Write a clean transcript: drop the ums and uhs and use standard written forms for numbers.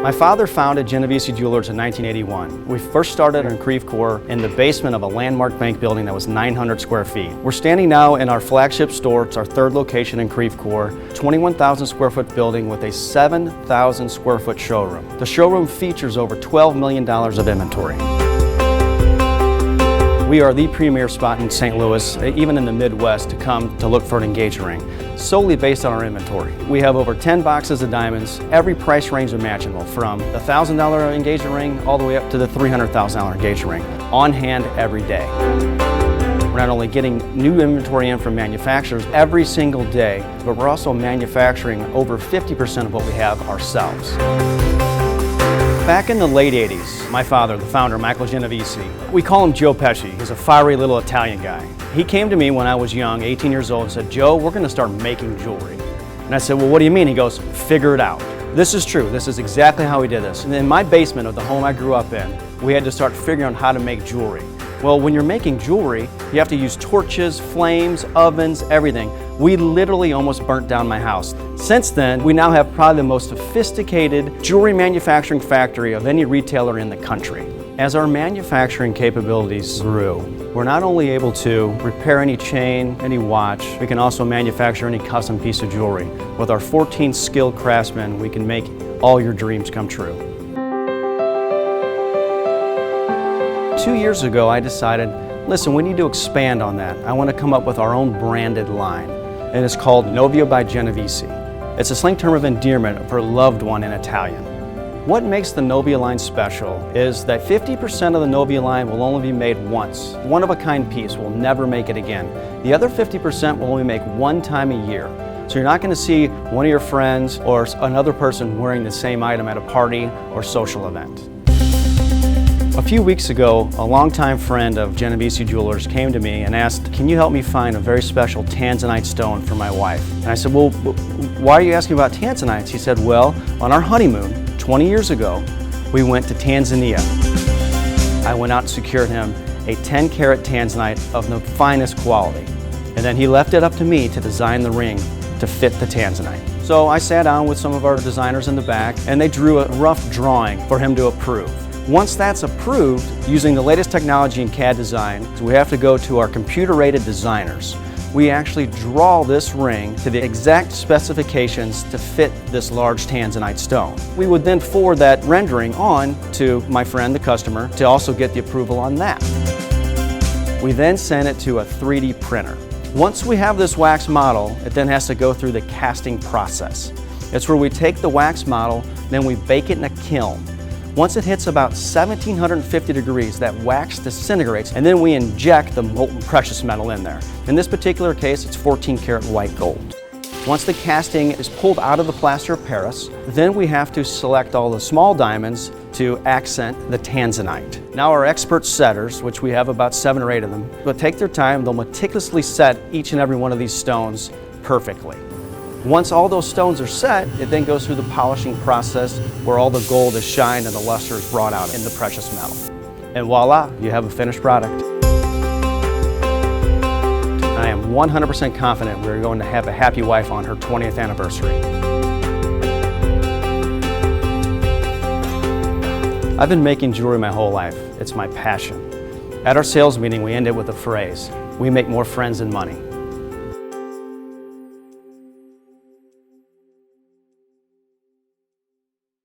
My father founded Genovese Jewelers in 1981. We first started in Creve Coeur in the basement of a landmark bank building that was 900 square feet. We're standing now in our flagship store. It's our third location in Creve Coeur, 21,000 square foot building with a 7,000 square foot showroom. The showroom features over $12 million of inventory. We are the premier spot in St. Louis, even in the Midwest, to come to look for an engagement ring, solely based on our inventory. We have over 10 boxes of diamonds, every price range imaginable, from the $1,000 engagement ring all the way up to the $300,000 engagement ring, on hand every day. We're not only getting new inventory in from manufacturers every single day, but we're also manufacturing over 50% of what we have ourselves. Back in the late 80s, my father, the founder, Michael Genovese, we call him Joe Pesci. He's a fiery little Italian guy. He came to me when I was young, 18 years old, and said, "Joe, we're going to start making jewelry." And I said, "Well, what do you mean?" He goes, "Figure it out." This is true. This is exactly how he did this. And in my basement of the home I grew up in, we had to start figuring out how to make jewelry. Well, when you're making jewelry, you have to use torches, flames, ovens, everything. We literally almost burnt down my house. Since then, we now have probably the most sophisticated jewelry manufacturing factory of any retailer in the country. As our manufacturing capabilities grew, we're not only able to repair any chain, any watch, we can also manufacture any custom piece of jewelry. With our 14 skilled craftsmen, we can make all your dreams come true. 2 years ago, I decided, listen, we need to expand on that. I want to come up with our own branded line, and it's called Novia by Genovese. It's a slang term of endearment for loved one in Italian. What makes the Novia line special is that 50% of the Novia line will only be made once. One-of-a-kind piece, will never make it again. The other 50% will only make one time a year. So you're not going to see one of your friends or another person wearing the same item at a party or social event. A few weeks ago, a longtime friend of Genovese Jewelers came to me and asked, "Can you help me find a very special tanzanite stone for my wife?" And I said, "Well, why are you asking about tanzanites?" He said, "Well, on our honeymoon 20 years ago, we went to Tanzania. I went out and secured him a 10-carat tanzanite of the finest quality. And then he left it up to me to design the ring to fit the tanzanite." So I sat down with some of our designers in the back, and they drew a rough drawing for him to approve. Once that's approved, using the latest technology in CAD design, we have to go to our computer-aided designers. We actually draw this ring to the exact specifications to fit this large tanzanite stone. We would then forward that rendering on to my friend, the customer, to also get the approval on that. We then send it to a 3D printer. Once we have this wax model, it then has to go through the casting process. It's where we take the wax model, then we bake it in a kiln. Once it hits about 1750 degrees, that wax disintegrates, and then we inject the molten precious metal in there. In this particular case, it's 14-karat white gold. Once the casting is pulled out of the plaster of Paris, then we have to select all the small diamonds to accent the tanzanite. Now our expert setters, which we have about 7 or 8 of them, will take their time, they'll meticulously set each and every one of these stones perfectly. Once all those stones are set, it then goes through the polishing process where all the gold is shined and the luster is brought out in the precious metal. And voila, you have a finished product. I am 100% confident we're going to have a happy wife on her 20th anniversary. I've been making jewelry my whole life. It's my passion. At our sales meeting, we end it with a phrase: "We make more friends than money."